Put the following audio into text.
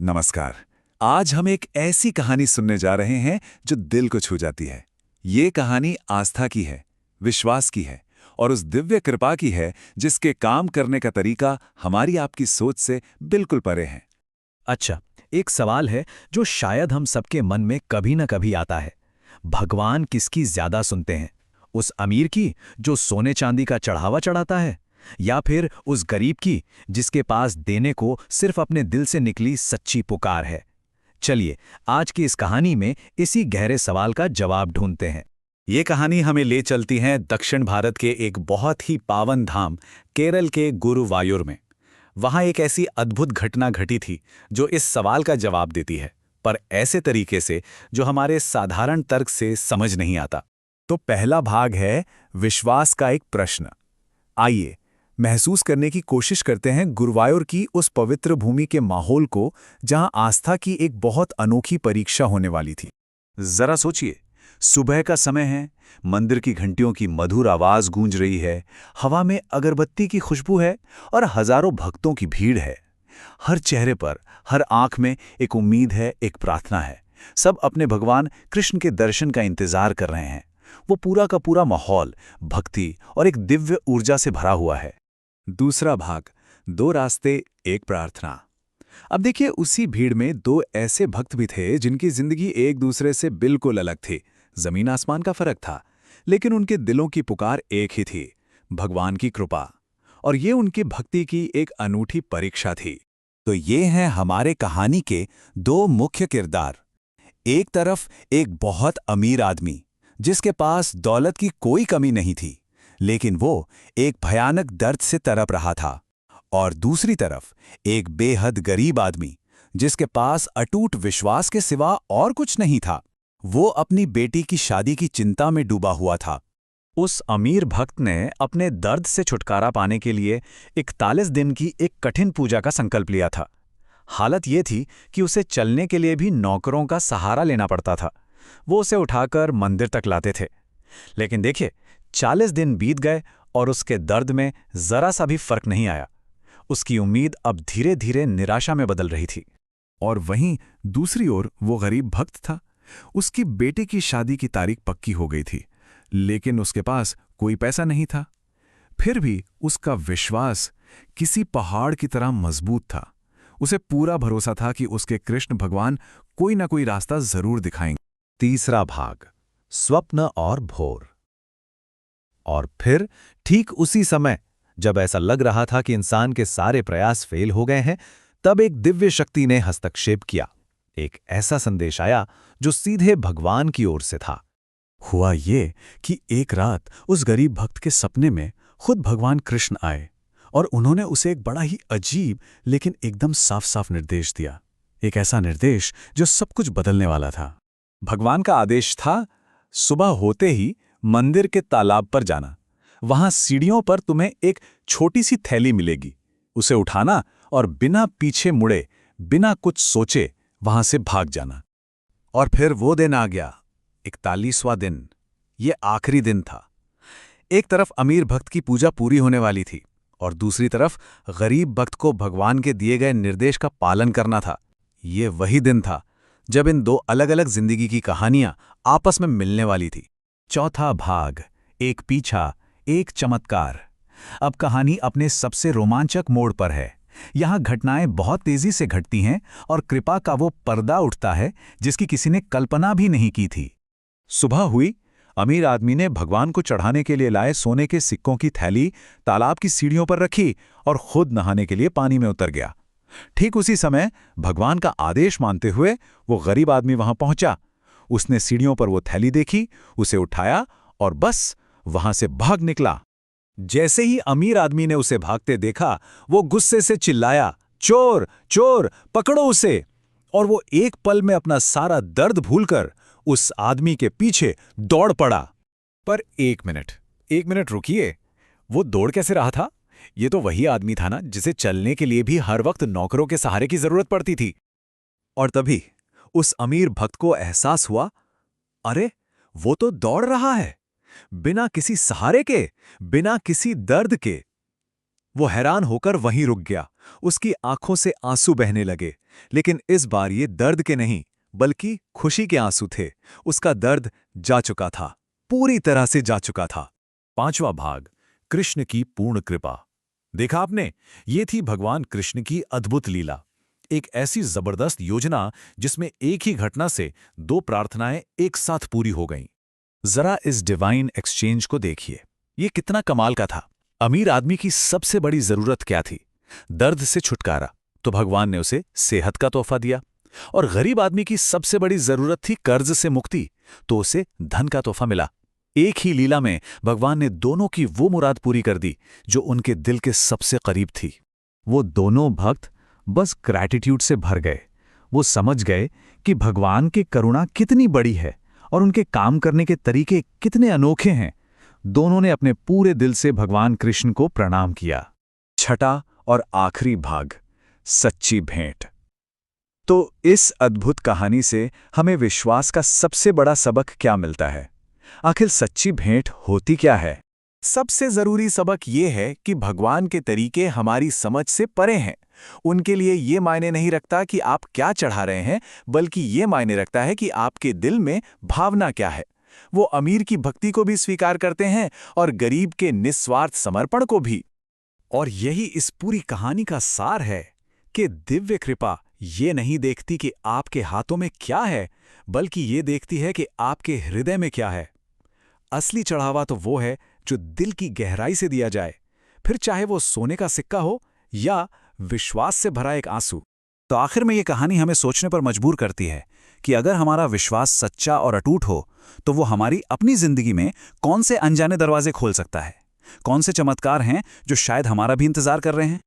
नमस्कार। आज हम एक ऐसी कहानी सुनने जा रहे हैं जो दिल को छू जाती है। ये कहानी आस्था की है, विश्वास की है और उस दिव्य कृपा की है जिसके काम करने का तरीका हमारी आपकी सोच से बिल्कुल परे है। अच्छा, एक सवाल है जो शायद हम सबके मन में कभी न कभी आता है। भगवान किसकी ज्यादा सुनते हैं? उस अमीर की जो सोने चांदी का चढ़ावा चढ़ाता है, या फिर उस गरीब की जिसके पास देने को सिर्फ अपने दिल से निकली सच्ची पुकार है? चलिए, आज की इस कहानी में इसी गहरे सवाल का जवाब ढूंढते हैं। ये कहानी हमें ले चलती है दक्षिण भारत के एक बहुत ही पावन धाम केरल के गुरुवायूर में। वहाँ एक ऐसी अद्भुत घटना घटी थी जो इस सवाल का जवाब देती है, पर ऐसे तरीके से जो हमारे साधारण तर्क से समझ नहीं आता। तो पहला भाग है विश्वास का एक प्रश्न। आइए महसूस करने की कोशिश करते हैं गुरुवायूर की उस पवित्र भूमि के माहौल को, जहां आस्था की एक बहुत अनोखी परीक्षा होने वाली थी। जरा सोचिए, सुबह का समय है, मंदिर की घंटियों की मधुर आवाज गूंज रही है, हवा में अगरबत्ती की खुशबू है और हजारों भक्तों की भीड़ है। हर चेहरे पर, हर आंख में एक उम्मीद है, एक प्रार्थना है। सब अपने भगवान कृष्ण के दर्शन का इंतजार कर रहे हैं। वो पूरा का पूरा माहौल भक्ति और एक दिव्य ऊर्जा से भरा हुआ है। दूसरा भाग, दो रास्ते एक प्रार्थना। अब देखिए, उसी भीड़ में दो ऐसे भक्त भी थे जिनकी जिंदगी एक दूसरे से बिल्कुल अलग थी। जमीन आसमान का फर्क था, लेकिन उनके दिलों की पुकार एक ही थी, भगवान की कृपा। और ये उनकी भक्ति की एक अनूठी परीक्षा थी। तो ये हैं हमारे कहानी के दो मुख्य किरदार। एक तरफ एक बहुत अमीर आदमी जिसके पास दौलत की कोई कमी नहीं थी, लेकिन वो एक भयानक दर्द से तड़प रहा था। और दूसरी तरफ एक बेहद गरीब आदमी जिसके पास अटूट विश्वास के सिवा और कुछ नहीं था। वो अपनी बेटी की शादी की चिंता में डूबा हुआ था। उस अमीर भक्त ने अपने दर्द से छुटकारा पाने के लिए 41 दिन की एक कठिन पूजा का संकल्प लिया था। हालत ये थी कि उसे चलने के लिए भी नौकरों का सहारा लेना पड़ता था। वो उसे उठाकर मंदिर तक लाते थे। लेकिन देखिए, 40 दिन बीत गए और उसके दर्द में जरा सा भी फर्क नहीं आया। उसकी उम्मीद अब धीरे धीरे निराशा में बदल रही थी। और वहीं दूसरी ओर वो गरीब भक्त था। उसकी बेटे की शादी की तारीख पक्की हो गई थी, लेकिन उसके पास कोई पैसा नहीं था। फिर भी उसका विश्वास किसी पहाड़ की तरह मजबूत था। उसे पूरा भरोसा था कि उसके कृष्ण भगवान कोई ना कोई रास्ता जरूर दिखाएंगे। तीसरा भाग, स्वप्न और भोर। और फिर ठीक उसी समय, जब ऐसा लग रहा था कि इंसान के सारे प्रयास फेल हो गए हैं, तब एक दिव्य शक्ति ने हस्तक्षेप किया। एक ऐसा संदेश आया जो सीधे भगवान की ओर से था। हुआ ये कि एक रात उस गरीब भक्त के सपने में खुद भगवान कृष्ण आए और उन्होंने उसे एक बड़ा ही अजीब लेकिन एकदम साफ साफ निर्देश दिया। एक ऐसा निर्देश जो सब कुछ बदलने वाला था। भगवान का आदेश था, सुबह होते ही मंदिर के तालाब पर जाना। वहां सीढ़ियों पर तुम्हें एक छोटी सी थैली मिलेगी। उसे उठाना और बिना पीछे मुड़े, बिना कुछ सोचे वहां से भाग जाना। और फिर वो दिन आ गया, 41वां दिन। ये आखिरी दिन था। एक तरफ अमीर भक्त की पूजा पूरी होने वाली थी और दूसरी तरफ गरीब भक्त को भगवान के दिए गए निर्देश का पालन करना था। ये वही दिन था जब इन दो अलग अलग जिंदगी की कहानियां आपस में मिलने वाली थी। चौथा भाग, एक पीछा, एक चमत्कार। अब कहानी अपने सबसे रोमांचक मोड़ पर है। यहां घटनाएं बहुत तेजी से घटती हैं और कृपा का वो पर्दा उठता है जिसकी किसी ने कल्पना भी नहीं की थी। सुबह हुई, अमीर आदमी ने भगवान को चढ़ाने के लिए लाए सोने के सिक्कों की थैली तालाब की सीढ़ियों पर रखी और खुद नहाने के लिए पानी में उतर गया। ठीक उसी समय भगवान का आदेश मानते हुए वो गरीब आदमी वहां पहुंचा। उसने सीढ़ियों पर वो थैली देखी, उसे उठाया और बस वहां से भाग निकला। जैसे ही अमीर आदमी ने उसे भागते देखा, वो गुस्से से चिल्लाया, चोर चोर, पकड़ो उसे। और वो एक पल में अपना सारा दर्द भूलकर उस आदमी के पीछे दौड़ पड़ा। पर एक मिनट रुकिए, वो दौड़ कैसे रहा था? ये तो वही आदमी था ना जिसे चलने के लिए भी हर वक्त नौकरों के सहारे की जरूरत पड़ती थी। और तभी उस अमीर भक्त को एहसास हुआ, अरे वो तो दौड़ रहा है, बिना किसी सहारे के, बिना किसी दर्द के। वो हैरान होकर वहीं रुक गया। उसकी आंखों से आंसू बहने लगे, लेकिन इस बार ये दर्द के नहीं, बल्कि खुशी के आंसू थे। उसका दर्द जा चुका था, पूरी तरह से जा चुका था। 5वां भाग, कृष्ण की पूर्ण कृपा। देखा आपने, ये थी भगवान कृष्ण की अद्भुत लीला। एक ऐसी जबरदस्त योजना जिसमें एक ही घटना से 2 प्रार्थनाएं एक साथ पूरी हो गईं। जरा इस डिवाइन एक्सचेंज को देखिए, ये कितना कमाल का था। अमीर आदमी की सबसे बड़ी जरूरत क्या थी? दर्द से छुटकारा, तो भगवान ने उसे सेहत का तोहफा दिया। और गरीब आदमी की सबसे बड़ी जरूरत थी कर्ज से मुक्ति, तो उसे धन का तोहफा मिला। एक ही लीला में भगवान ने दोनों की वो मुराद पूरी कर दी जो उनके दिल के सबसे करीब थी। वो दोनों भक्त बस ग्रैटिट्यूड से भर गए। वो समझ गए कि भगवान की करुणा कितनी बड़ी है और उनके काम करने के तरीके कितने अनोखे हैं। दोनों ने अपने पूरे दिल से भगवान कृष्ण को प्रणाम किया। छठा और आखिरी भाग, सच्ची भेंट। तो इस अद्भुत कहानी से हमें विश्वास का सबसे बड़ा सबक क्या मिलता है? आखिर सच्ची भेंट होती क्या है? सबसे जरूरी सबक ये है कि भगवान के तरीके हमारी समझ से परे हैं। उनके लिए ये मायने नहीं रखता कि आप क्या चढ़ा रहे हैं, बल्कि ये मायने रखता है कि आपके दिल में भावना क्या है। वो अमीर की भक्ति को भी स्वीकार करते हैं और गरीब के निस्वार्थ समर्पण को भी। और यही इस पूरी कहानी का सार है कि दिव्य कृपा ये नहीं देखती कि आपके हाथों में क्या है, बल्कि ये देखती है कि आपके हृदय में क्या है। असली चढ़ावा तो वो है जो दिल की गहराई से दिया जाए, फिर चाहे वो सोने का सिक्का हो या विश्वास से भरा एक आंसू। तो आखिर में ये कहानी हमें सोचने पर मजबूर करती है कि अगर हमारा विश्वास सच्चा और अटूट हो तो वो हमारी अपनी जिंदगी में कौन से अनजाने दरवाजे खोल सकता है, कौन से चमत्कार हैं जो शायद हमारा भी इंतजार कर रहे हैं।